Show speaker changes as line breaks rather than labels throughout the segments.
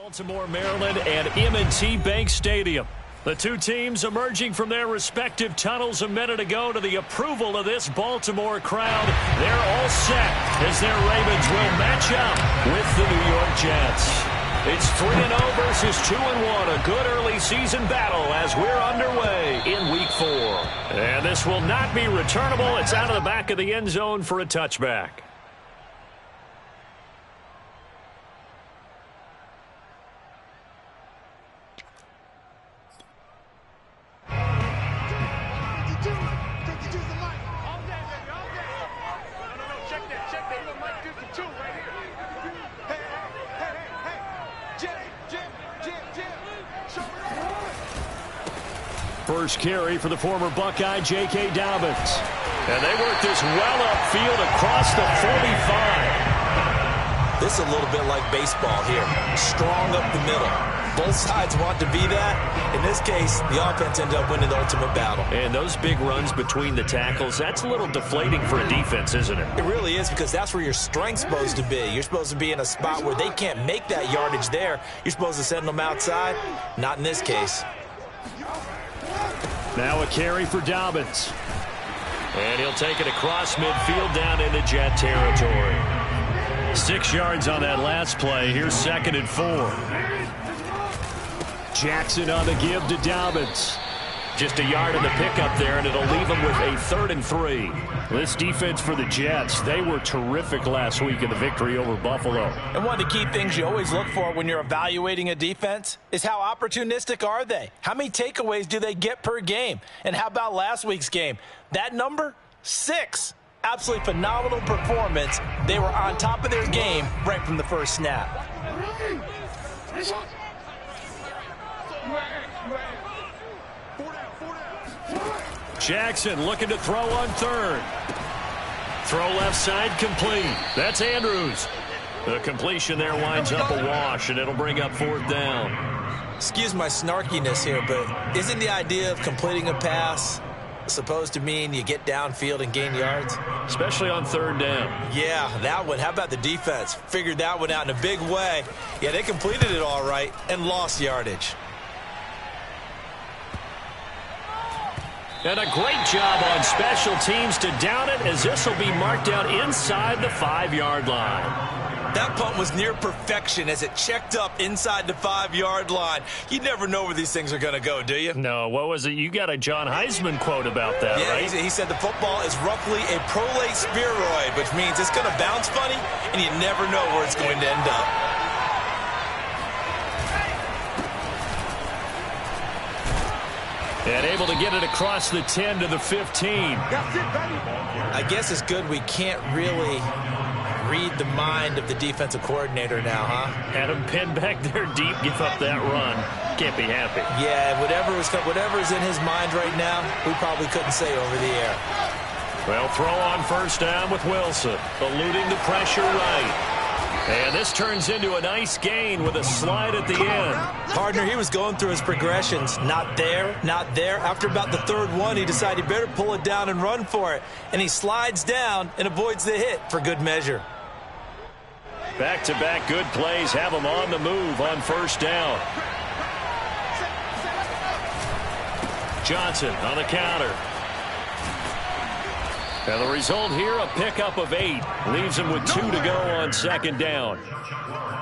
Baltimore, Maryland, and M&T Bank Stadium. The two teams emerging from their respective tunnels a minute ago to the approval of this Baltimore crowd. They're all set as their Ravens will match up with the New York Jets. It's 3-0 versus 2-1, a good early season battle as we're underway in Week 4. And this will not be returnable. It's out of the back of the end zone for a touchback. First carry for the former Buckeye, J.K. Dobbins. And they work this well upfield across the 45.
This is a little bit like baseball here. Strong up the middle. Both sides want to be that. In this case, the offense ended up winning the ultimate battle.
And those big runs between the tackles, that's a little deflating for a defense, isn't it?
It really is, because that's where your strength's supposed to be. You're supposed to be in a spot where they can't make that yardage there. You're supposed to send them outside. Not in this case.
Now a carry for Dobbins. And he'll take it across midfield down into Jet territory. 6 yards on that last play. Here's 2nd and 4. Jackson on the give to Dobbins. Just a yard in the pickup there, and it'll leave them with a 3rd and 3. This defense for the Jets, they were terrific last week in the victory over Buffalo.
And one of the key things you always look for when you're evaluating a defense is how opportunistic are they? How many takeaways do they get per game? And how about last week's game? That number? 6. Absolutely phenomenal performance. They were on top of their game right from the first snap.
Jackson looking to throw on 3rd. Throw left side complete. That's Andrews. The completion there winds up a wash, and it'll bring up 4th down.
Excuse my snarkiness here, but isn't the idea of completing a pass supposed to mean you get downfield and gain yards?
Especially on 3rd down.
Yeah, that one. How about the defense? Figured that one out in a big way. Yeah, they completed it all right and lost yardage.
And a great job on special teams to down it, as this will be marked out inside the 5-yard line.
That punt was near perfection as it checked up inside the 5-yard line. You never know where these things are going to go, do you?
No, what was it? You got a John Heisman quote about that,
yeah,
right?
He said the football is roughly a prolate spheroid, which means it's going to bounce funny, and you never know where it's going to end up.
And able to get it across the 10 to the 15.
I guess it's good we can't really read the mind of the defensive coordinator now, huh?
Had him pinned back there deep, give up that run. Can't be happy.
Yeah, whatever is in his mind right now, we probably couldn't say over the air.
Well, throw on 1st down with Wilson, eluding the pressure right. And this turns into a nice gain with a slide at the end.
Partner, he was going through his progressions. Not there, not there. After about the 3rd one, he decided he better pull it down and run for it. And he slides down and avoids the hit for good measure.
Back-to-back good plays have him on the move on 1st down. Johnson on the counter. And the result here, a pickup of 8. Leaves him with 2 to go on 2nd down.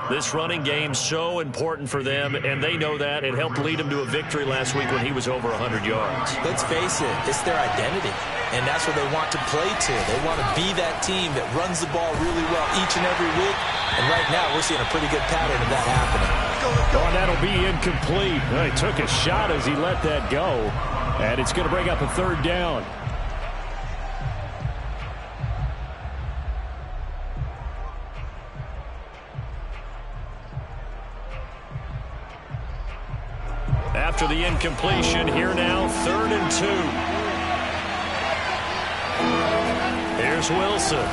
This running game so important for them, and they know that. It helped lead them to a victory last week when he was over 100 yards.
Let's face it, it's their identity, and that's what they want to play to. They want to be that team that runs the ball really well each and every week, and right now we're seeing a pretty good pattern of that happening.
Oh, and that'll be incomplete. He took a shot as he let that go, and it's going to bring up a 3rd down. After the incompletion, here now, 3rd and 2. Here's Wilson.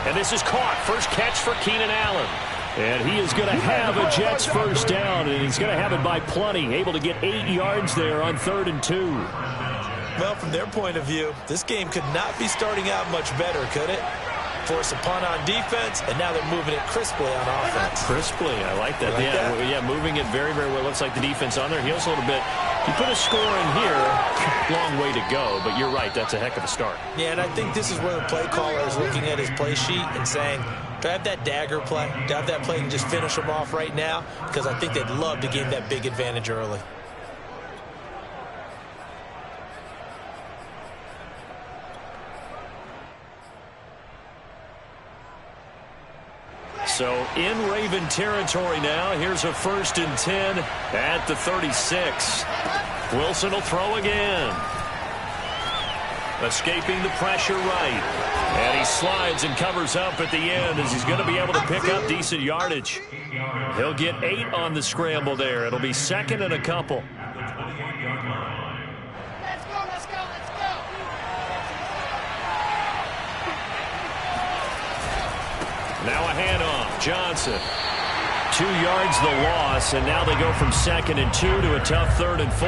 And this is caught. First catch for Keenan Allen. And he is going to have a Jets 1st down, and he's going to have it by plenty. Able to get 8 yards there on 3rd and 2.
Well, from their point of view, this game could not be starting out much better, could it? force a punt on defense, and now they're moving it crisply on offense.
Crisply, I like that.
That?
Moving it very, very well. Looks like the defense on their heels a little bit. You put a score in here, long way to go, but you're right, that's a heck of a start.
Yeah, and I think this is where the play caller is looking at his play sheet and saying, do I have that dagger play? Do I have that play and just finish them off right now? Because I think they'd love to gain that big advantage early.
So in Raven territory now. Here's a 1st and 10 at the 36. Wilson will throw again. Escaping the pressure right. And he slides and covers up at the end as he's going to be able to pick up decent yardage. He'll get 8 on the scramble there. It'll be 2nd and a couple. Now a handoff. Johnson. 2 yards the loss, and now they go from 2nd and 2 to a tough 3rd and 4.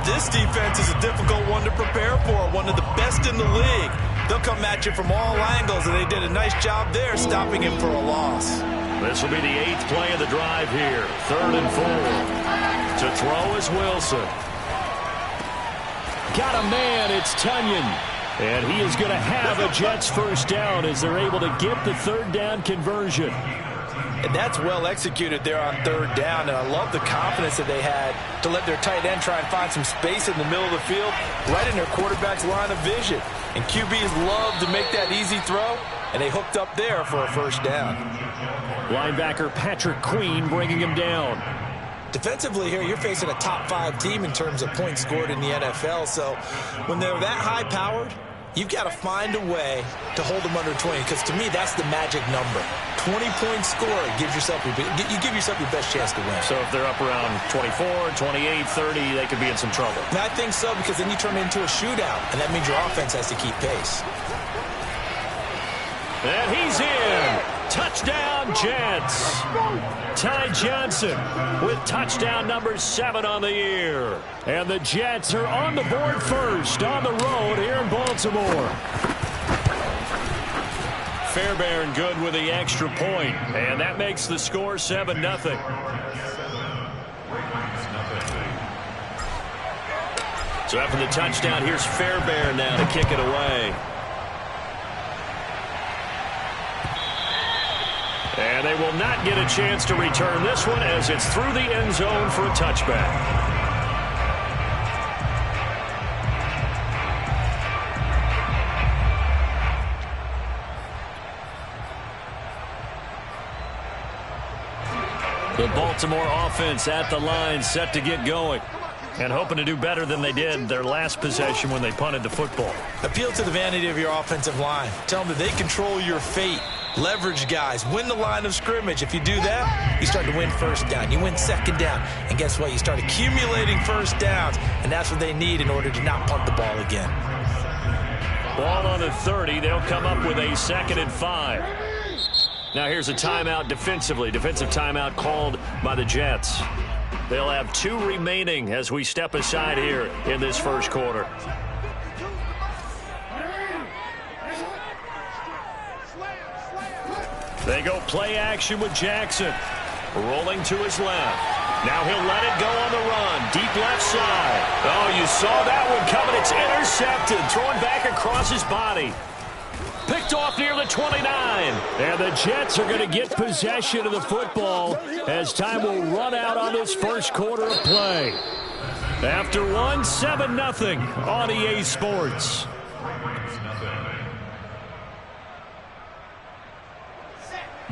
This defense is a difficult one to prepare for, one of the best in the league. They'll come at you from all angles, and they did a nice job there stopping him for a loss.
This will be the 8th play of the drive here. 3rd and 4. To throw is Wilson. Got a man, it's Tunyon. And he is going to have a Jets first down as they're able to get the 3rd down conversion.
And that's well executed there on 3rd down, and I love the confidence that they had to let their tight end try and find some space in the middle of the field, right in their quarterback's line of vision. And QBs love to make that easy throw, and they hooked up there for a first down.
Linebacker Patrick Queen bringing him down.
Defensively here, you're facing a top 5 team in terms of points scored in the NFL, so when they're that high-powered, you've got to find a way to hold them under 20, because to me, that's the magic number. 20-point score, you give yourself your best chance to win.
So if they're up around 24, 28, 30, they could be in some trouble.
And I think so, because then you turn it into a shootout, and that means your offense has to keep pace.
And he's in. Touchdown, Jets. Ty Johnson with touchdown number 7 on the year. And the Jets are on the board first on the road here in Baltimore. Fairbairn good with the extra point, and that makes the score 7-0. So after the touchdown, here's Fairbairn now to kick it away. And they will not get a chance to return this one as it's through the end zone for a touchback. The Baltimore offense at the line, set to get going. And hoping to do better than they did their last possession when they punted the football.
Appeal to the vanity of your offensive line. Tell them that they control your fate. Leverage guys. Win the line of scrimmage. If you do that, you start to win first down. You win second down. And guess what? You start accumulating first downs. And that's what they need in order to not punt the ball again.
Ball on the 30. They'll come up with a 2nd and 5. Now here's a timeout defensively. Defensive timeout called by the Jets. They'll have 2 remaining as we step aside here in this first quarter. They go play action with Jackson. Rolling to his left. Now he'll let it go on the run. Deep left side. Oh, you saw that one coming. It's intercepted. Throwing back across his body. Picked off near the 29. And the Jets are going to get possession of the football as time will run out on this first quarter of play. After 7-0 on EA Sports.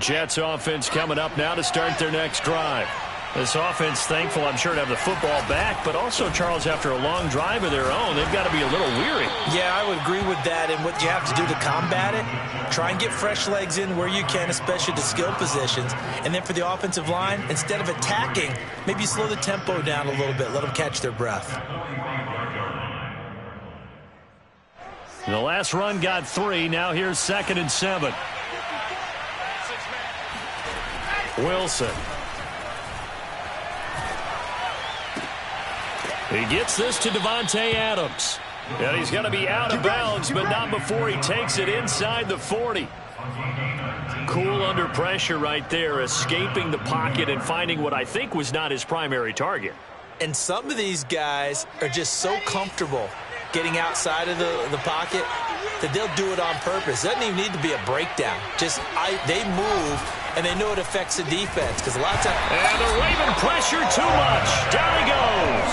Jets offense coming up now to start their next drive. This offense thankful, I'm sure, to have the football back, but also, Charles, after a long drive of their own, they've got to be a little weary.
Yeah, I would agree with that, and what you have to do to combat it, try and get fresh legs in where you can, especially to skill positions, and then for the offensive line, instead of attacking, maybe slow the tempo down a little bit, let them catch their breath.
The last run got 3, now here's 2nd and 7. Wilson. He gets this to Devontae Adams. And he's going to be out of bounds, but not before he takes it inside the 40. cool under pressure right there, escaping the pocket and finding what I think was not his primary target.
And some of these guys are just so comfortable getting outside of the pocket that they'll do it on purpose. It doesn't even need to be a breakdown. They move, and they know it affects the defense. Because a lot of times...
And the Raven pressure too much. Down he goes.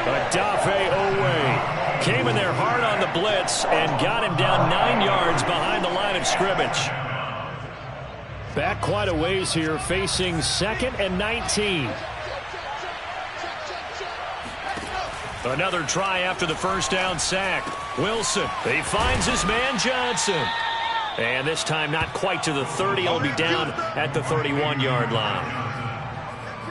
Adafe Owe came in there hard on the blitz and got him down 9 yards behind the line of scrimmage. Back quite a ways here, facing 2nd and 19. Another try after the first down sack. Wilson, he finds his man Johnson. And this time not quite to the 30. He'll be down at the 31-yard line.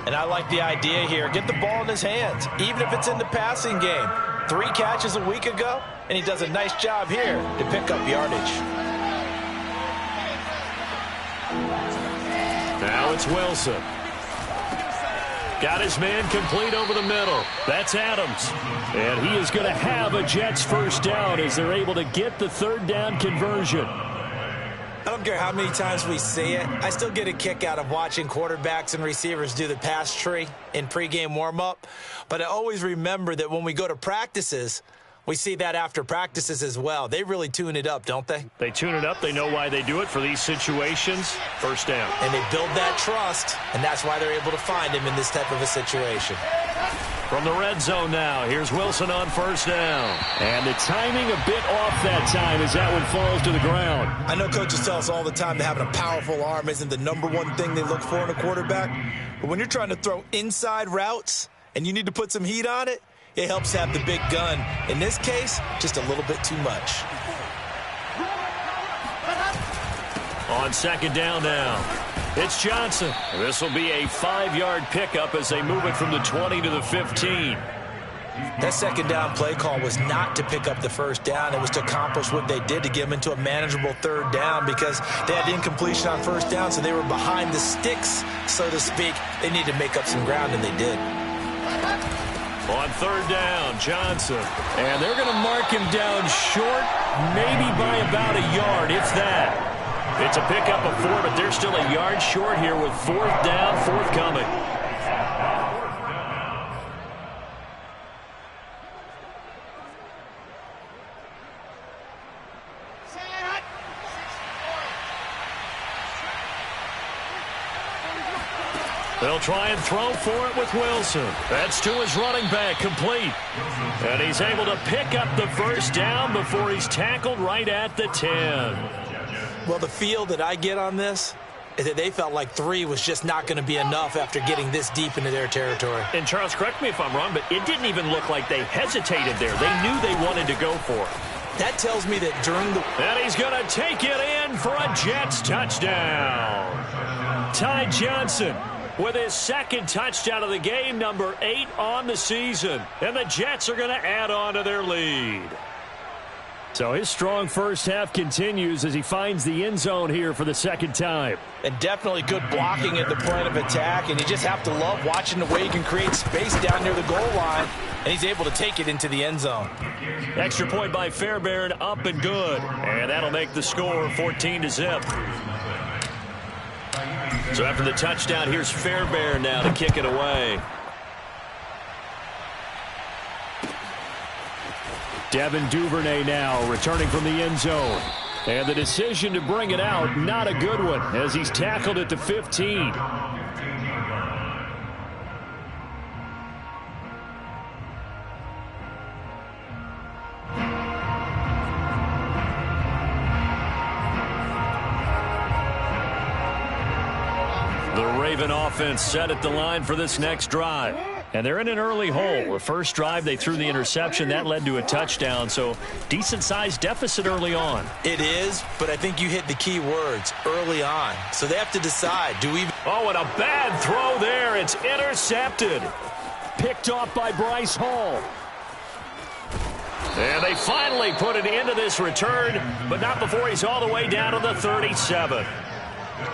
And I like the idea here. Get the ball in his hands, even if it's in the passing game. 3 catches a week ago, and he does a nice job here to pick up yardage.
Now it's Wilson. Got his man complete over the middle. That's Adams. And he is going to have a Jets first down as they're able to get the 3rd down conversion.
I don't care how many times we see it. I still get a kick out of watching quarterbacks and receivers do the pass tree in pregame warm-up. But I always remember that when we go to practices, we see that after practices as well. They really tune it up, don't they?
They tune it up. They know why they do it for these situations. First down.
And they build that trust, and that's why they're able to find him in this type of a situation.
From the red zone now, here's Wilson on first down. And the timing a bit off that time as that one falls to the ground.
I know coaches tell us all the time that having a powerful arm isn't the #1 thing they look for in a quarterback. But when you're trying to throw inside routes and you need to put some heat on it, it helps have the big gun. In this case, just a little bit too much.
On second down now, it's Johnson. This will be a 5-yard pickup as they move it from the 20 to the 15.
That second down play call was not to pick up the first down. It was to accomplish what they did, to get them into a manageable 3rd down, because they had incompletion on first down, so they were behind the sticks, so to speak. They needed to make up some ground, and they did.
On 3rd down, Johnson. And they're going to mark him down short, maybe by about a yard, if that. It's a pickup of 4, but they're still a yard short here with 4th down forthcoming. They'll try and throw for it with Wilson. That's to his running back, complete. And he's able to pick up the first down before he's tackled right at the 10.
Well, the feel that I get on this is that they felt like 3 was just not going to be enough after getting this deep into their territory.
And, Charles, correct me if I'm wrong, but it didn't even look like they hesitated there. They knew they wanted to go for it.
That tells me that during the...
And he's going to take it in for a Jets touchdown. Ty Johnson with his 2nd touchdown of the game, number 8 on the season. And the Jets are going to add on to their lead. So his strong first half continues as he finds the end zone here for the 2nd time.
And definitely good blocking at the point of attack, and you just have to love watching the way he can create space down near the goal line, and he's able to take it into the end zone.
Extra point by Fairbairn, up and good. And that'll make the score 14-0. So after the touchdown, here's Fairbairn now to kick it away. Devin Duvernay now returning from the end zone. And the decision to bring it out, not a good one, as he's tackled at the 15. The Raven offense set at the line for this next drive. And they're in an early hole. The first drive, they threw the interception. That led to a touchdown, so decent-sized deficit early on.
It is, but I think you hit the key words, early on. So they have to decide, do we...
Oh, and a bad throw there. It's intercepted. Picked off by Bryce Hall. And they finally put it into this return, but not before he's all the way down to the 37.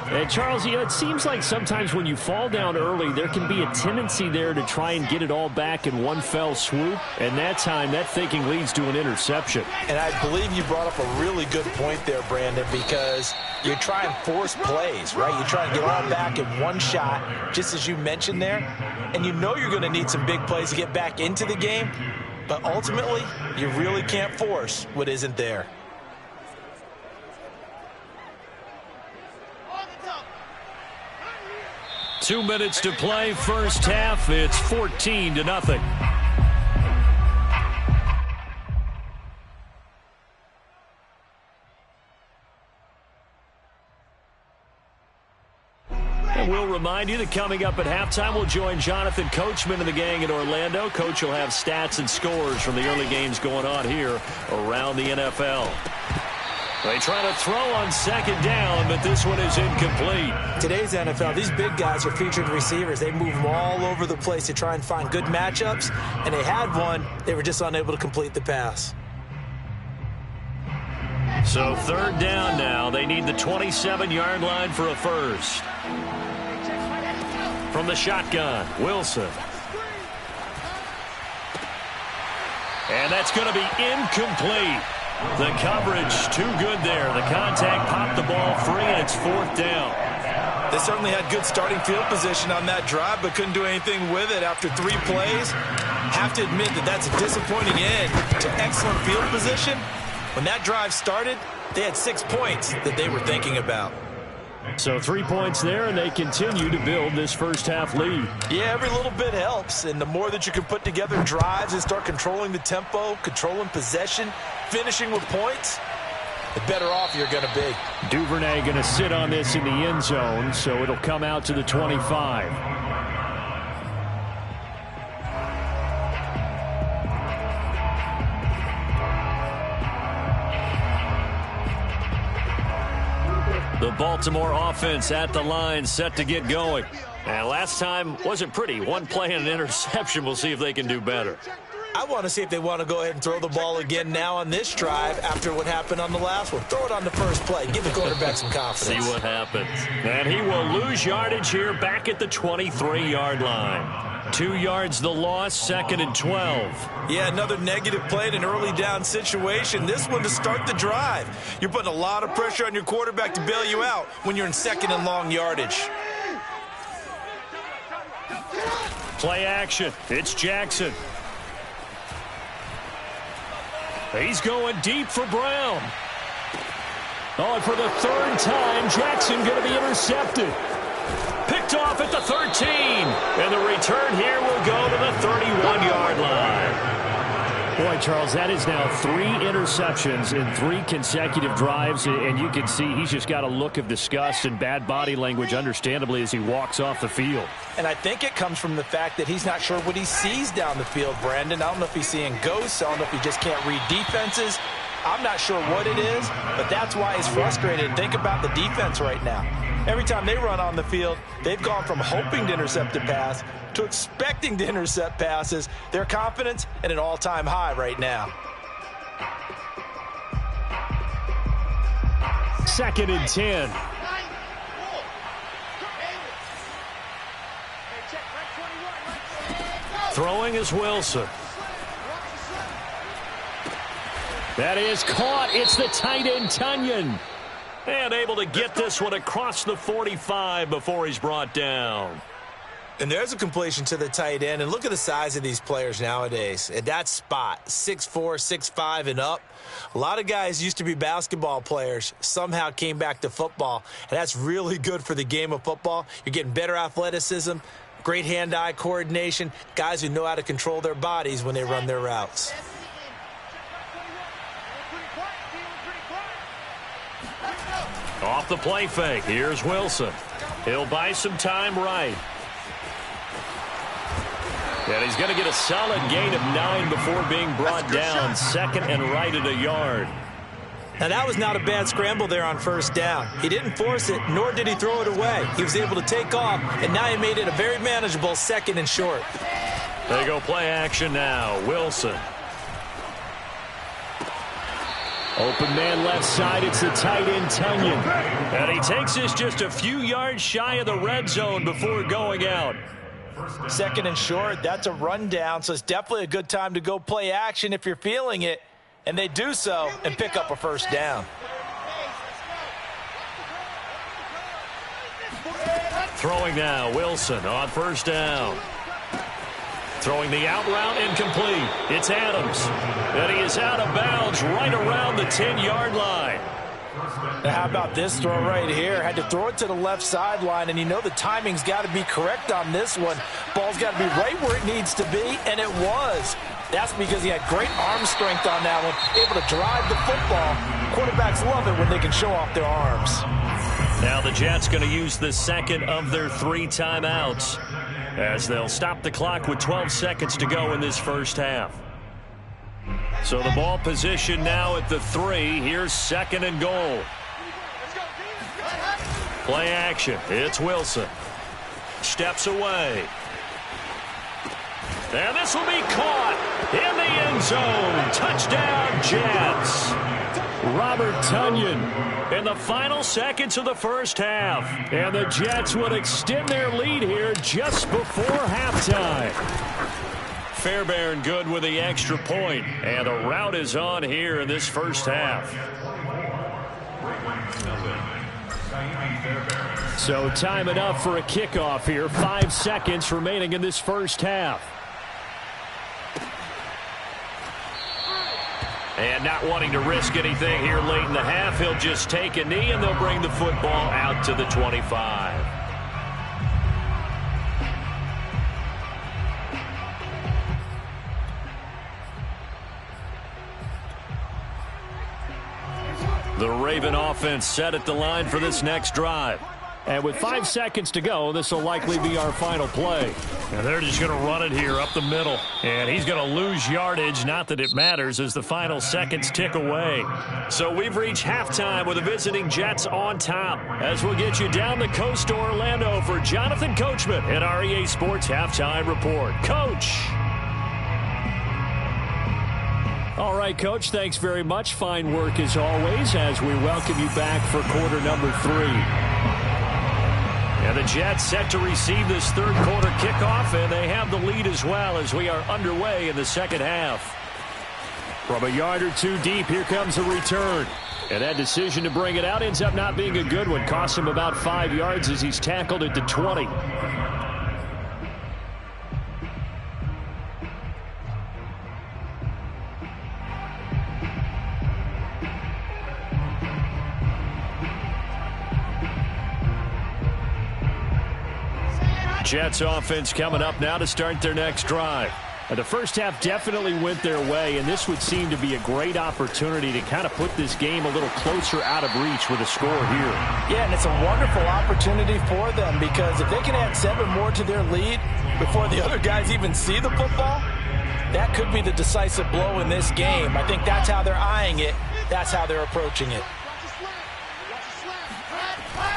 And Charles, it seems like sometimes when you fall down early, there can be a tendency there to try and get it all back in one fell swoop. And that time, that thinking leads to an interception.
And I believe you brought up a really good point there, Brandon, because you try and force plays, right? You try and get all back in one shot, just as you mentioned there. And you know you're going to need some big plays to get back into the game. But ultimately, you really can't force what isn't there.
Two minutes to play, first half. It's 14-0. And we'll remind you that coming up at halftime, we'll join Jonathan Coachman and the gang in Orlando. Coach will have stats and scores from the early games going on here around the NFL. They try to throw on second down, but this one is incomplete.
Today's NFL, these big guys are featured receivers. They move them all over the place to try and find good matchups, and they had one. They were just unable to complete the pass.
So third down now. They need the 27-yard line for a first. From the shotgun, Wilson. And that's going to be incomplete. The coverage too good there. The contact popped the ball free, and it's fourth down.
They certainly had good starting field position on that drive, but couldn't do anything with it after 3 plays. Have to admit that that's a disappointing end to excellent field position. When that drive started, they had 6 points that they were thinking about.
So 3 points there, and they continue to build this first half lead.
Yeah, every little bit helps, and the more that you can put together drives and start controlling the tempo, controlling possession, finishing with points, the better off you're going to be.
Duvernay going to sit on this in the end zone, so it'll come out to the 25. The Baltimore offense at the line, set to get going. And last time wasn't pretty. One play and an interception. We'll see if they can do better.
I want to see if they want to go ahead and throw the ball again now on this drive after what happened on the last one. Throw it on the first play. Give the quarterback some confidence.
See what happens. And he will lose yardage here back at the 23-yard line. 2 yards the loss, second and 12.
Yeah, another negative play in an early down situation. This one to start the drive. You're putting a lot of pressure on your quarterback to bail you out when you're in second and long yardage.
Play action. It's Jackson. He's going deep for Brown. Oh, and for the third time, Jackson going to be intercepted. Picked off at the 13. And the return here will go to the 31-yard line. Boy, Charles, that is now 3 interceptions in 3 consecutive drives. And you can see he's just got a look of disgust and bad body language, understandably, as he walks off the field.
And I think it comes from the fact that he's not sure what he sees down the field, Brandon. I don't know if he's seeing ghosts. I don't know if he just can't read defenses. I'm not sure what it is, but that's why he's frustrated. Think about the defense right now. Every time they run on the field, they've gone from hoping to intercept a pass to expecting to intercept passes. Their confidence at an all-time high right now.
Second and 10. Throwing is Wilson. That is caught. It's the tight end, Tunyon. And able to get this one across the 45 before he's brought down.
And there's a completion to the tight end. And look at the size of these players nowadays. At that spot, 6'4", 6'5", and up. A lot of guys used to be basketball players, somehow came back to football. And that's really good for the game of football. You're getting better athleticism, great hand-eye coordination, guys who know how to control their bodies when they run their routes.
Off the play fake, here's Wilson. He'll buy some time right. And he's going to get a solid gain of 9 before being brought down. Second and right at a yard.
Now, that was not a bad scramble there on first down. He didn't force it, nor did he throw it away. He was able to take off, and now he made it a very manageable second and short.
They go play action now. Wilson. Open man left side, it's the tight end Tunyon. And he takes this just a few yards shy of the red zone before going out.
Second and short, that's a rundown, so it's definitely a good time to go play action if you're feeling it. And they do so and pick up a first down.
Throwing now, Wilson on first down. Throwing the out route incomplete. It's Adams. And he is out of bounds right around the 10-yard line.
Now how about this throw right here? Had to throw it to the left sideline, and you know the timing's got to be correct on this one. Ball's got to be right where it needs to be, and it was. That's because he had great arm strength on that one, able to drive the football. Quarterbacks love it when they can show off their arms.
Now the Jets going to use the second of their 3 timeouts as they'll stop the clock with 12 seconds to go in this first half. So the ball position now at the 3. Here's second and goal. Play action. It's Wilson. Steps away. And this will be caught in the end zone. Touchdown, Jets. Robert Tunyon in the final seconds of the first half. And the Jets would extend their lead here just before halftime. Fairbairn good with the extra point. And the route is on here in this first half. So time enough for a kickoff here. 5 seconds remaining in this first half. And not wanting to risk anything here late in the half, he'll just take a knee and they'll bring the football out to the 25. The Raven offense set at the line for this next drive. And with 5 seconds to go, this will likely be our final play. And they're just going to run it here up the middle. And he's going to lose yardage, not that it matters, as the final seconds tick away. So we've reached halftime with the visiting Jets on top. As we'll get you down the coast to Orlando for Jonathan Coachman at our EA Sports Halftime Report. Coach! All right, Coach, thanks very much. Fine work as always as we welcome you back for quarter number 3. And the Jets set to receive this third quarter kickoff, and they have the lead as well as we are underway in the second half. From a yard or 2 deep, here comes a return. And that decision to bring it out ends up not being a good one. Cost him about 5 yards as he's tackled at the 20. Jets offense coming up now to start their next drive. The first half definitely went their way, and this would seem to be a great opportunity to kind of put this game a little closer out of reach with a score here.
Yeah, and it's a wonderful opportunity for them because if they can add 7 more to their lead before the other guys even see the football, that could be the decisive blow in this game. I think that's how they're eyeing it. That's how they're approaching it.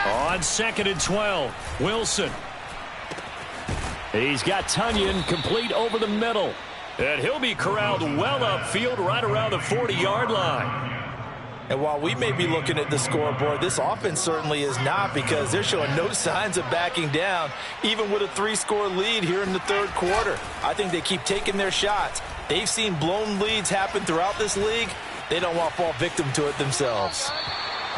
On second and 12, Wilson. He's got Tunyon complete over the middle. And he'll be corralled well upfield right around the 40-yard line.
And while we may be looking at the scoreboard, this offense certainly is not because they're showing no signs of backing down, even with a 3-score lead here in the third quarter. I think they keep taking their shots. They've seen blown leads happen throughout this league. They don't want to fall victim to it themselves.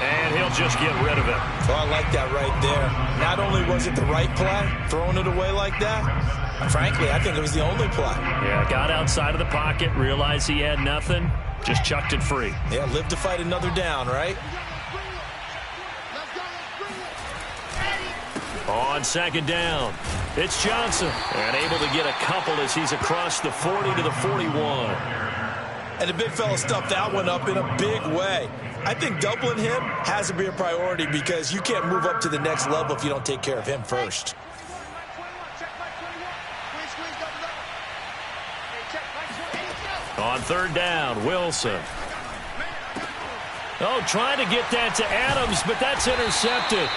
And he'll just get rid of it.
Oh, I like that right there. Not only was it the right play, throwing it away like that, frankly, I think it was the only play.
Yeah, got outside of the pocket, realized he had nothing, just chucked it free.
Yeah, live to fight another down, right?
On second down, it's Johnson. And able to get a couple as he's across the 40 to the 41.
And the big fella stuffed that one up in a big way. I think doubling him has to be a priority because you can't move up to the next level if you don't take care of him first.
On third down, Wilson. Oh, trying to get that to Adams, but that's intercepted.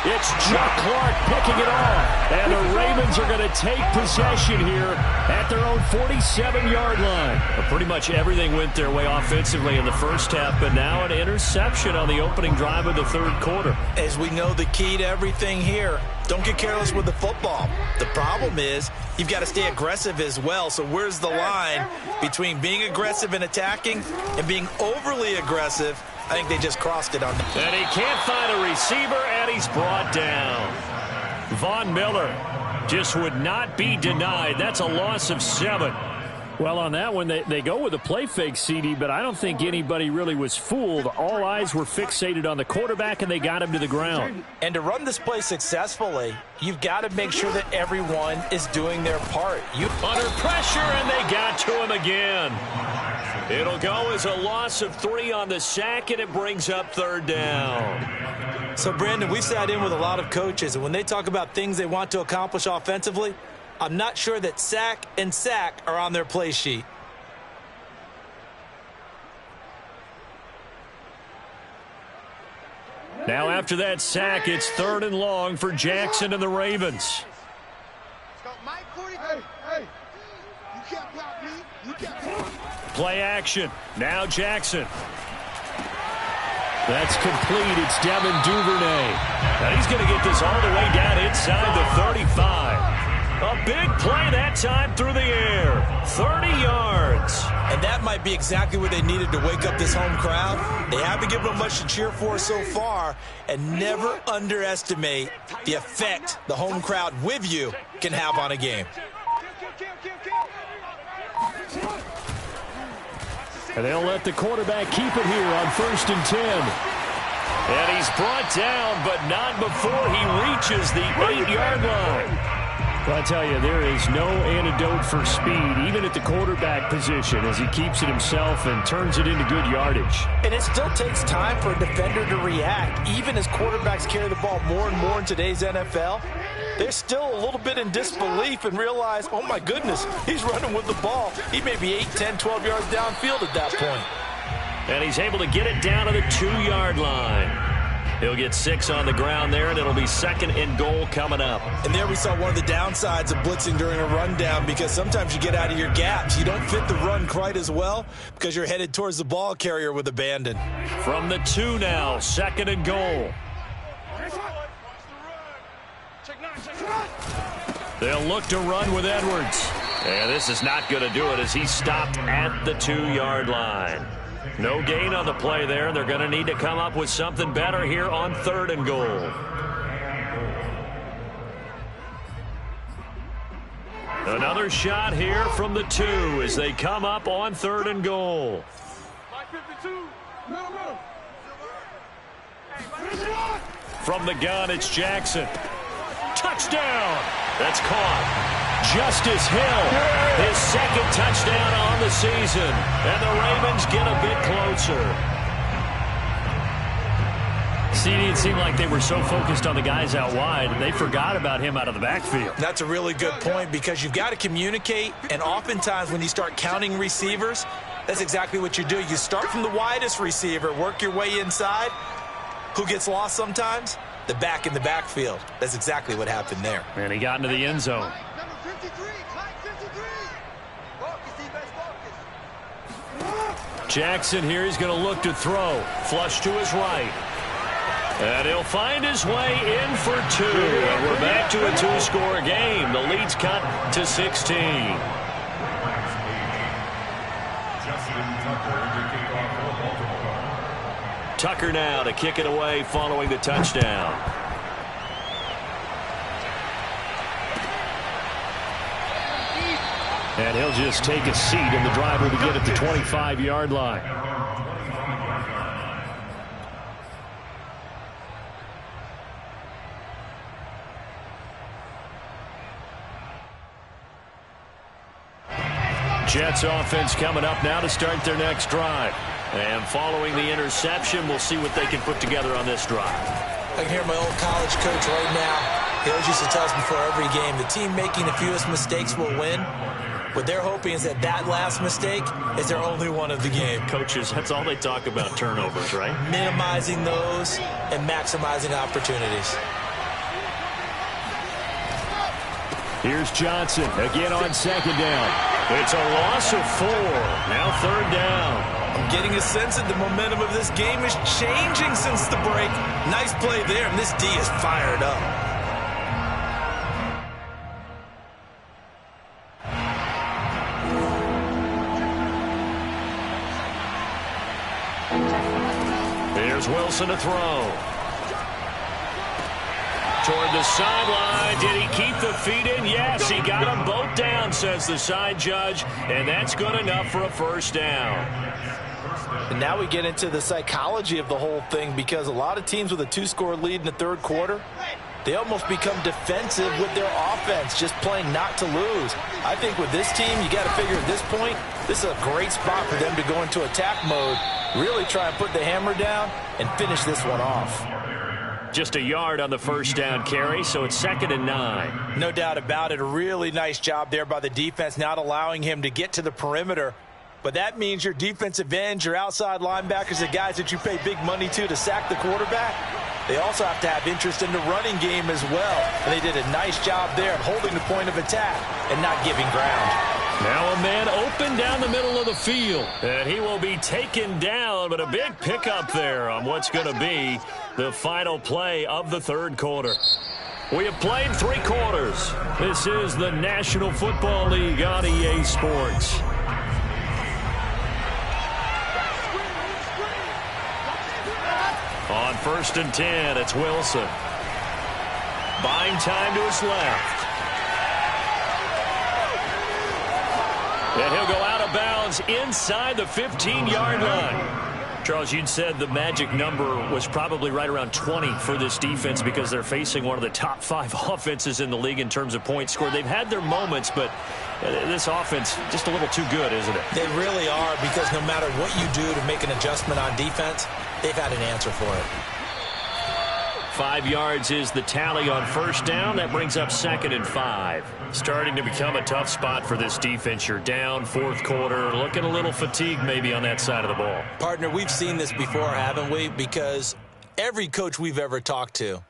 It's Chuck Clark picking it off. And the Ravens are going to take possession here at their own 47-yard line. Well, pretty much everything went their way offensively in the first half, but now an interception on the opening drive of the third quarter.
As we know, the key to everything here, don't get careless with the football. The problem is you've got to stay aggressive as well. So where's the line between being aggressive and attacking and being overly aggressive? I think they just crossed it on them.
And he can't find a receiver, and he's brought down. Von Miller just would not be denied. That's a loss of 7. Well, on that one, they go with a play fake, CD, but I don't think anybody really was fooled. All eyes were fixated on the quarterback, and they got him to the ground.
And to run this play successfully, you've got to make sure that everyone is doing their part.
Under pressure, and they got to him again. It'll go as a loss of 3 on the sack, and it brings up third down.
So, Brandon, we've sat in with a lot of coaches, and when they talk about things they want to accomplish offensively, I'm not sure that sack and sack are on their play sheet.
Now after that sack, it's 3rd and long for Jackson and the Ravens. Play action. Now Jackson. That's complete. It's Devin Duvernay. And he's going to get this all the way down inside the 35. A big play that time through the air. 30 yards.
And that might be exactly what they needed to wake up this home crowd. They haven't given them much to cheer for so far. And never underestimate the effect the home crowd with you can have on a game.
And they'll let the quarterback keep it here on 1st and 10. And he's brought down, but not before he reaches the 8-yard line. Well, I tell you, there is no antidote for speed, even at the quarterback position, as he keeps it himself and turns it into good yardage.
And it still takes time for a defender to react. Even as quarterbacks carry the ball more and more in today's NFL, they're still a little bit in disbelief and realize, oh my goodness, he's running with the ball. He may be 8, 10, 12 yards downfield at that point.
And he's able to get it down to the 2-yard line. He'll get 6 on the ground there, and it'll be 2nd and goal coming up.
And there we saw one of the downsides of blitzing during a rundown, because sometimes you get out of your gaps. You don't fit the run quite as well because you're headed towards the ball carrier with abandon.
From the 2 now, 2nd and goal. They'll look to run with Edwards. And this is not going to do it as he's stopped at the 2-yard line. No gain on the play there. They're going to need to come up with something better here on 3rd and goal. Another shot here from the 2 as they come up on 3rd and goal. From the gun, it's Jackson. Touchdown! That's caught. Justice Hill, his 2nd touchdown on the season. And the Ravens get a bit closer. CD, it seemed like they were so focused on the guys out wide, they forgot about him out of the backfield.
That's a really good point, because you've got to communicate, and oftentimes when you start counting receivers, that's exactly what you do. You start from the widest receiver, work your way inside. Who gets lost sometimes? The back in the backfield. That's exactly what happened there.
And he got into the end zone. Jackson here, he's going to look to throw. Flush to his right. And he'll find his way in for 2. And we're back to a 2-score game. The lead's cut to 16. Tucker now to kick it away following the touchdown. And he'll just take a seat, and the drive will begin at the 25-yard line. Jets offense coming up now to start their next drive. And following the interception, we'll see what they can put together on this drive.
I can hear my old college coach right now. He always used to tell us before every game, the team making the fewest mistakes will win. What they're hoping is that that last mistake is their only one of the game.
Coaches, that's all they talk about, turnovers, right?
Minimizing those and maximizing opportunities.
Here's Johnson again on second down. It's a loss of 4. Now third down.
I'm getting a sense that the momentum of this game is changing since the break. Nice play there, and this D is fired up.
Here's Wilson to throw. Toward the sideline. Did he keep the feet in? Yes, he got them both down, says the side judge, and that's good enough for a first down.
And now we get into the psychology of the whole thing, because a lot of teams with a 2-score lead in the third quarter, they almost become defensive with their offense, just playing not to lose. I think with this team, you got to figure at this point, this is a great spot for them to go into attack mode, really try and put the hammer down and finish this one off.
Just a yard on the first down carry, so it's 2nd and 9.
No doubt about it. A really nice job there by the defense, not allowing him to get to the perimeter. But that means your defensive ends, your outside linebackers, the guys that you pay big money to sack the quarterback, they also have to have interest in the running game as well. And they did a nice job there of holding the point of attack and not giving ground.
Now a man open down the middle of the field, and he will be taken down, but a big pickup there on what's going to be the final play of the third quarter. We have played 3 quarters. This is the National Football League on EA Sports. On 1st and 10, it's Wilson. Buying time to his left. And he'll go out of bounds inside the 15-yard line. Charles, you'd said the magic number was probably right around 20 for this defense because they're facing one of the top 5 offenses in the league in terms of points scored. They've had their moments, but this offense just a little too good, isn't it?
They really are, because no matter what you do to make an adjustment on defense, they've had an answer for it.
5 yards is the tally on first down. That brings up 2nd and 5. Starting to become a tough spot for this defense. You're down, 4th quarter, looking a little fatigued maybe on that side of the ball.
Partner, we've seen this before, haven't we? Because every coach we've ever talked to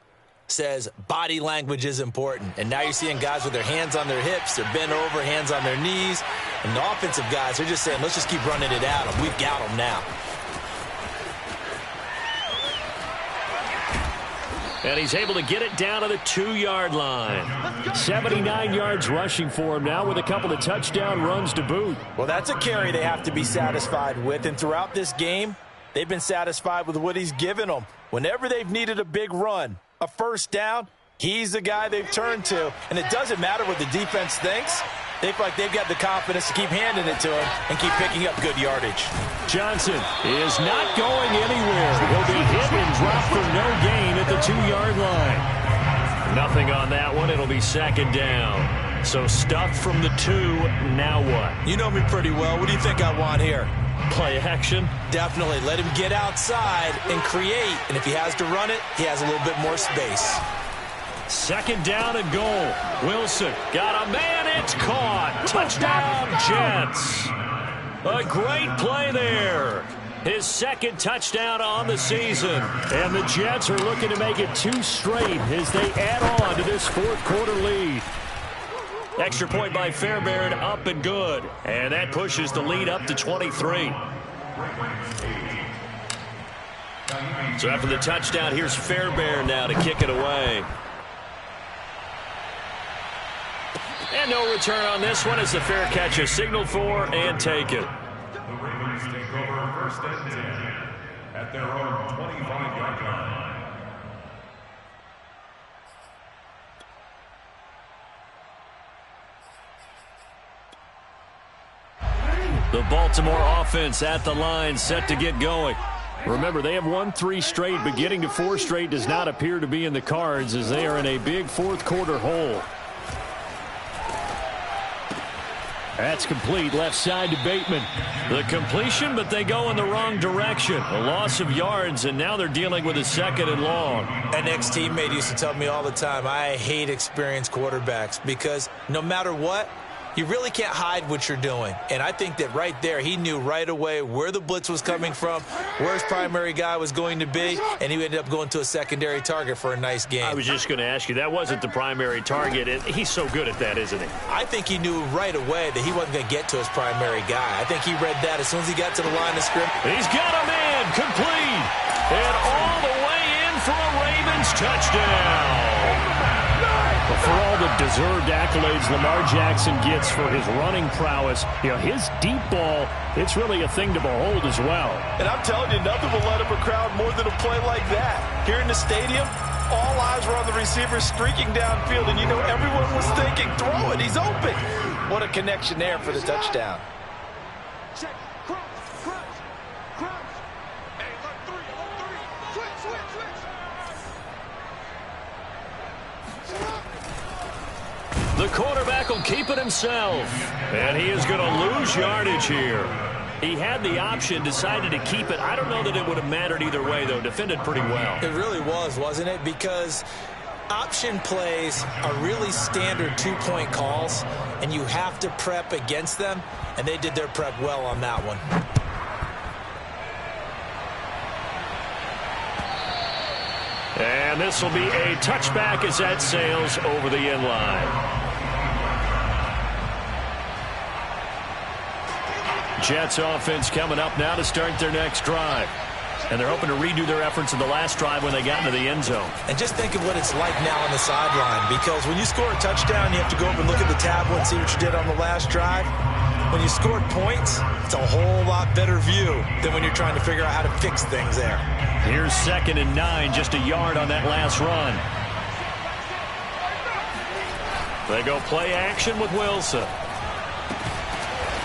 says body language is important. And now you're seeing guys with their hands on their hips, they're bent over, hands on their knees. And the offensive guys are just saying, let's just keep running it at them. We've got them now.
And he's able to get it down to the 2-yard line. 79 yards rushing for him now with a couple of touchdown runs to boot.
Well, that's a carry they have to be satisfied with. And throughout this game, they've been satisfied with what he's given them. Whenever they've needed a big run, a first down, he's the guy they've turned to. And it doesn't matter what the defense thinks. They feel like they've got the confidence to keep handing it to him and keep picking up good yardage.
Johnson is not going anywhere. He'll be hit and dropped for no gain at the 2-yard line. Nothing on that one. It'll be 2nd down. So stuffed from the 2. Now what?
You know me pretty well. What do you think I want here?
Play action?
Definitely. Let him get outside and create. And if he has to run it, he has a little bit more space.
2nd down and goal. Wilson got a man. It's caught. Touchdown, Jets. A great play there. His 2nd touchdown on the season. And the Jets are looking to make it 2 straight as they add on to this 4th quarter lead. Extra point by Fairbairn, up and good. And that pushes the lead up to 23. So after the touchdown, here's Fairbairn now to kick it away. And no return on this one as the fair catch is signaled for and taken.
The Ravens take over 1st and 10 at their own 25-yard line.
The Baltimore offense at the line, set to get going. Remember, they have won 3 straight, but getting to 4 straight does not appear to be in the cards as they are in a big 4th quarter hole. That's complete, left side to Bateman. The completion, but they go in the wrong direction. A loss of yards, and now they're dealing with a 2nd and long.
An ex-teammate used to tell me all the time, I hate experienced quarterbacks because no matter what, You really can't hide what you're doing. And I think that right there, he knew right away where the blitz was coming from, where his primary guy was going to be, and he ended up going to a secondary target for a nice game.
I was just going to ask you, that wasn't the primary target. He's so good at that, isn't he?
I think he knew right away that he wasn't going to get to his primary guy. I think he read that as soon as he got to the line of scrimmage.
He's got a man complete. And all the way in for a Ravens touchdown. But for all the deserved accolades Lamar Jackson gets for his running prowess, his deep ball, it's really a thing to behold as well.
And I'm telling you, nothing will light up a crowd more than a play like that. Here in the stadium, all eyes were on the receiver streaking downfield, and everyone was thinking, throw it, he's open. What a connection there for the touchdown.
Check, cross. Hey, look, three. Switch.
The quarterback will keep it himself. And he is going to lose yardage here. He had the option, decided to keep it. I don't know that it would have mattered either way, though. Defended pretty well.
It really was, wasn't it? Because option plays are really standard two-point calls, and you have to prep against them, and they did their prep well on that one.
And this will be a touchback as that sails over the end line. Jets offense coming up now to start their next drive. And they're hoping to redo their efforts in the last drive when they got into the end zone.
And just think of what it's like now on the sideline, because when you score a touchdown, you have to go up and look at the tablet and see what you did on the last drive. When you scored points, it's a whole lot better view than when you're trying to figure out how to fix things there.
Here's 2nd and 9, just a yard on that last run. They go play action with Wilson.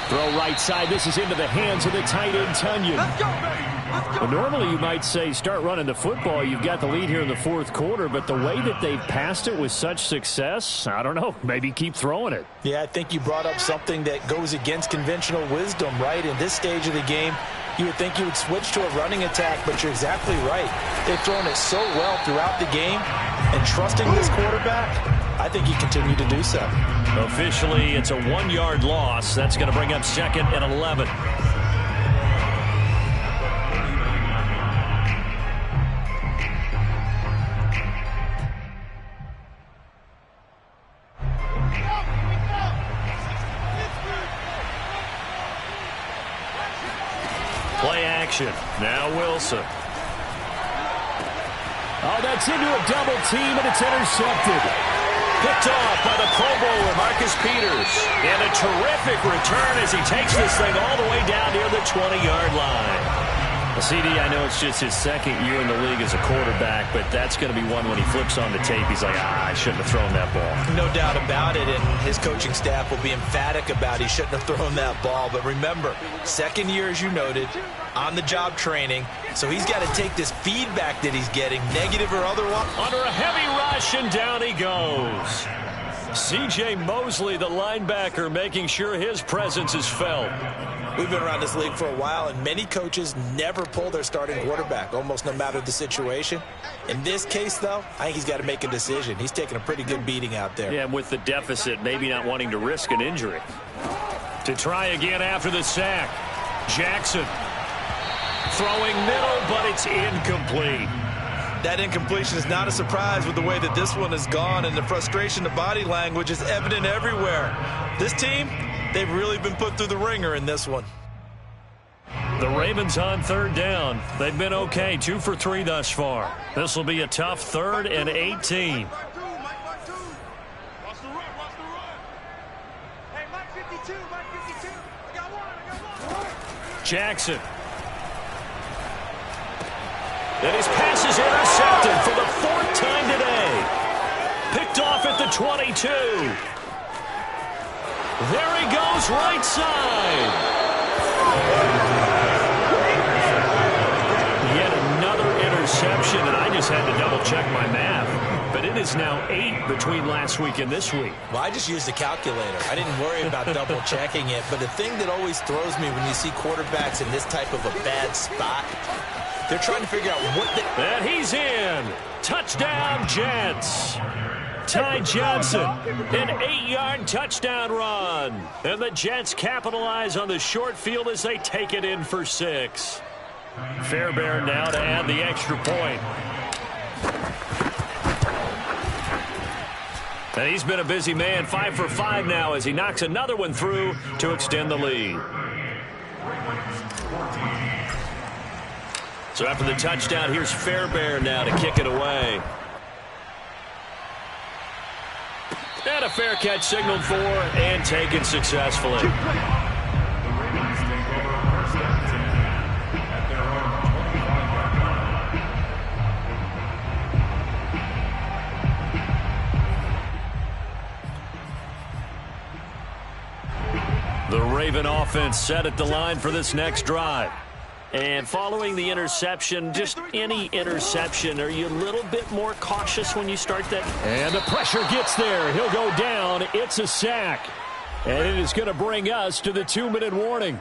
Throw right side. This is into the hands of the tight end, Tunyon.
Let's go, baby.
Well, normally you might say start running the football. You've got the lead here in the 4th quarter, but the way that they've passed it with such success, I don't know, maybe keep throwing it.
Yeah, I think you brought up something that goes against conventional wisdom, right? In this stage of the game, you would think you would switch to a running attack, but you're exactly right. They've thrown it so well throughout the game, and trusting this quarterback, I think he continued to do so.
Officially, it's a 1-yard loss. That's going to bring up 2nd and 11. Play action. Now Wilson. Oh, that's into a double team, and it's intercepted. Picked off by the Pro Bowler, Marcus Peters. And a terrific return as he takes this thing all the way down near the 20-yard line. CD, I know it's just his 2nd year in the league as a quarterback, but that's going to be one when he flips on the tape. He's like, I shouldn't have thrown that ball.
No doubt about it, and his coaching staff will be emphatic about he shouldn't have thrown that ball. But remember, 2nd year, as you noted, on-the-job training, so he's got to take this feedback that he's getting, negative or otherwise.
Under a heavy rush, and down he goes. C.J. Mosley, the linebacker, making sure his presence is felt.
We've been around this league for a while, and many coaches never pull their starting quarterback, almost no matter the situation. In this case, though, I think he's got to make a decision. He's taking a pretty good beating out there.
Yeah, and with the deficit, maybe not wanting to risk an injury. To try again after the sack. Jackson throwing middle, but it's incomplete.
That incompletion is not a surprise with the way that this one has gone, and the frustration, the body language is evident everywhere. This team, they've really been put through the ringer in this one.
The Ravens on 3rd down. They've been okay, 2 for 3 thus far. This will be a tough 3rd and 18.
Watch the run. Hey, Mike 52. I got one.
Jackson. And his pass is intercepted for the 4th time today. Picked off at the 22. There he goes, right side. Yet another interception, and I just had to double-check my math. But it is now 8 between last week and this week.
Well, I just used a calculator. I didn't worry about double-checking it. But the thing that always throws me when you see quarterbacks in this type of a bad spot, they're trying to figure out what they...
And he's in. Touchdown, Jets. Ty Johnson, an 8-yard touchdown run. And the Jets capitalize on the short field as they take it in for 6. Fairbairn now to add the extra point. And he's been a busy man, 5 for 5 now as he knocks another one through to extend the lead. So after the touchdown, here's Fairbairn now to kick it away. And a fair catch signaled for and taken successfully. The Raven offense set at the line for this next drive. And following the interception, just any interception, are you a little bit more cautious when you start that? And the pressure gets there. He'll go down. It's a sack. And it is going to bring us to the 2-minute warning.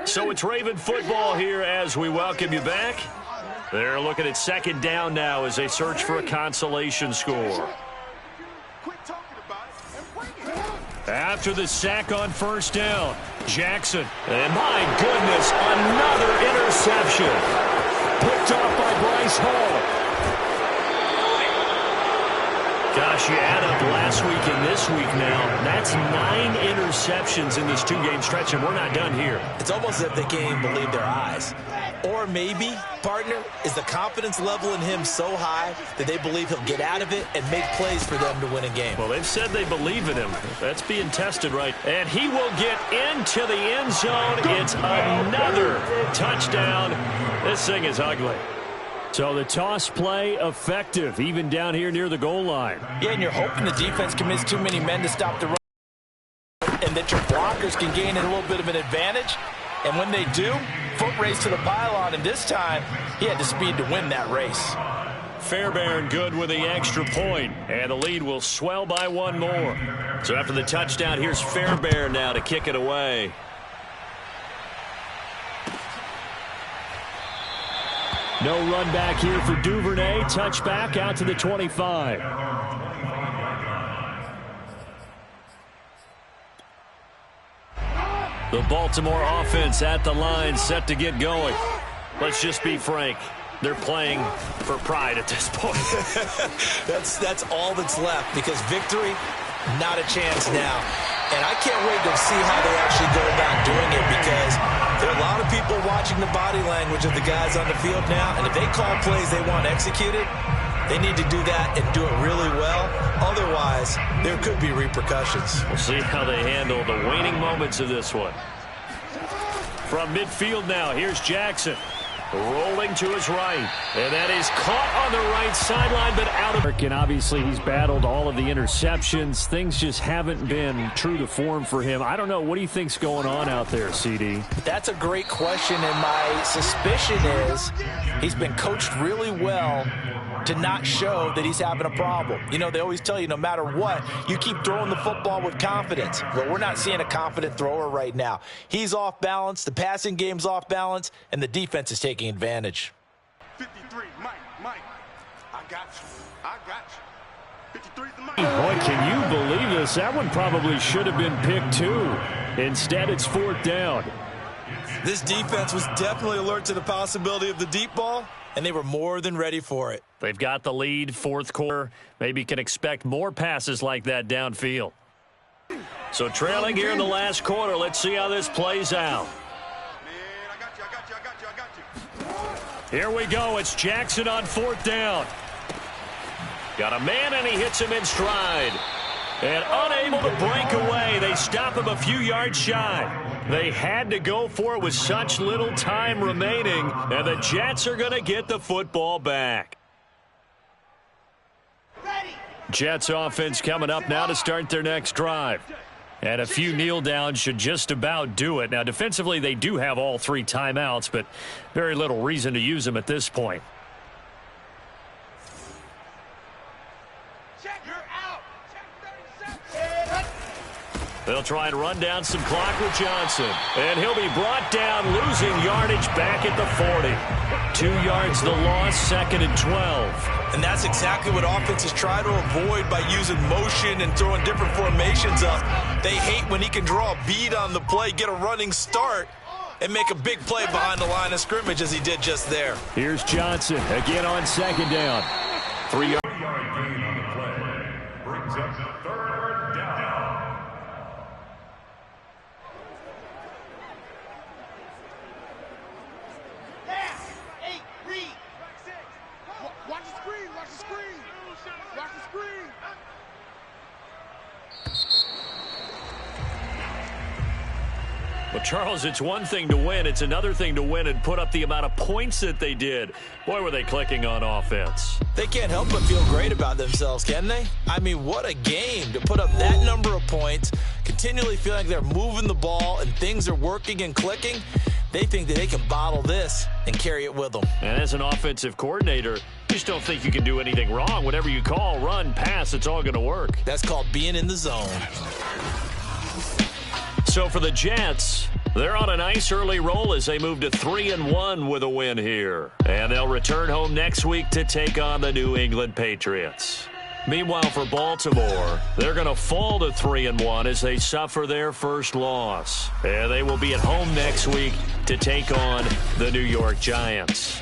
So it's Raven football here as we welcome you back. They're looking at second down now as they search for a consolation score. After the sack on first down, Jackson. And my goodness, another interception. Picked off by Bryce Hall. Gosh, you add up last week and this week now, that's 9 interceptions in this 2-game stretch, and we're not done here.
It's almost as if they can't even believe their eyes. Or maybe, partner, is the confidence level in him so high that they believe he'll get out of it and make plays for them to win a game.
Well, they've said they believe in him. That's being tested right. And he will get into the end zone. It's another touchdown. This thing is ugly. So the toss play effective, even down here near the goal line.
Yeah, and you're hoping the defense commits too many men to stop the run and that your blockers can gain a little bit of an advantage. And when they do, foot race to the pylon, and this time he had the speed to win that race.
Fairbairn good with the extra point, and the lead will swell by 1 more. So after the touchdown, here's Fairbairn now to kick it away. No run back here for Duvernay. Touchback out to the 25. The Baltimore offense at the line, set to get going. Let's just be frank. They're playing for pride at this point.
That's all that's left, because victory, not a chance now. And I can't wait to see how they actually go about doing it, because there are a lot of people watching the body language of the guys on the field now, and if they call plays they want executed, they need to do that and do it really well. Otherwise, there could be repercussions.
We'll see how they handle the waning moments of this one. From midfield now, here's Jackson. Rolling to his right. And that is caught on the right sideline, but out of... And obviously, he's battled all of the interceptions. Things just haven't been true to form for him. I don't know. What do you think's going on out there, CD?
That's a great question, and my suspicion is he's been coached really well to not show that he's having a problem. You know, they always tell you no matter what, you keep throwing the football with confidence. Well, we're not seeing a confident thrower right now. He's off balance, the passing game's off balance, and the defense is taking advantage.
53, Mike, I got you. 53's the Mike.
Boy, can you believe this? That one probably should have been picked too. Instead, it's 4th down.
This defense was definitely alert to the possibility of the deep ball, and they were more than ready for it.
They've got the lead, 4th quarter. Maybe can expect more passes like that downfield. So trailing here in the last quarter. Let's see how this plays out.
Man, I got you.
Here we go. It's Jackson on 4th down. Got a man, and he hits him in stride. And unable to break away. They stop him a few yards shy. They had to go for it with such little time remaining. And the Jets are going to get the football back. Jets offense coming up now to start their next drive. And a few kneel downs should just about do it. Now, defensively, they do have all 3 timeouts, but very little reason to use them at this point. They'll try and run down some clock with Johnson. And he'll be brought down, losing yardage back at the 40. 2 yards the loss, 2nd and 12.
And that's exactly what offenses try to avoid by using motion and throwing different formations up. They hate when he can draw a bead on the play, get a running start, and make a big play behind the line of scrimmage as he did just there.
Here's Johnson again on 2nd down. 3-yard
gain on the play brings up 3rd down.
Watch the screen, watch the screen. Watch the screen.
Well, Charles, it's one thing to win. It's another thing to win and put up the amount of points that they did. Boy, were they clicking on offense.
They can't help but feel great about themselves, can they? I mean, what a game to put up that number of points, continually feeling like they're moving the ball and things are working and clicking. They think that they can bottle this and carry it with them. And
as an offensive coordinator, you just don't think you can do anything wrong. Whatever you call, run, pass, it's all going to work.
That's called being in the zone.
So for the Jets, they're on a nice early roll as they move to 3-1 with a win here. And they'll return home next week to take on the New England Patriots. Meanwhile, for Baltimore, they're going to fall to 3-1 as they suffer their first loss. And they will be at home next week to take on the New York Giants.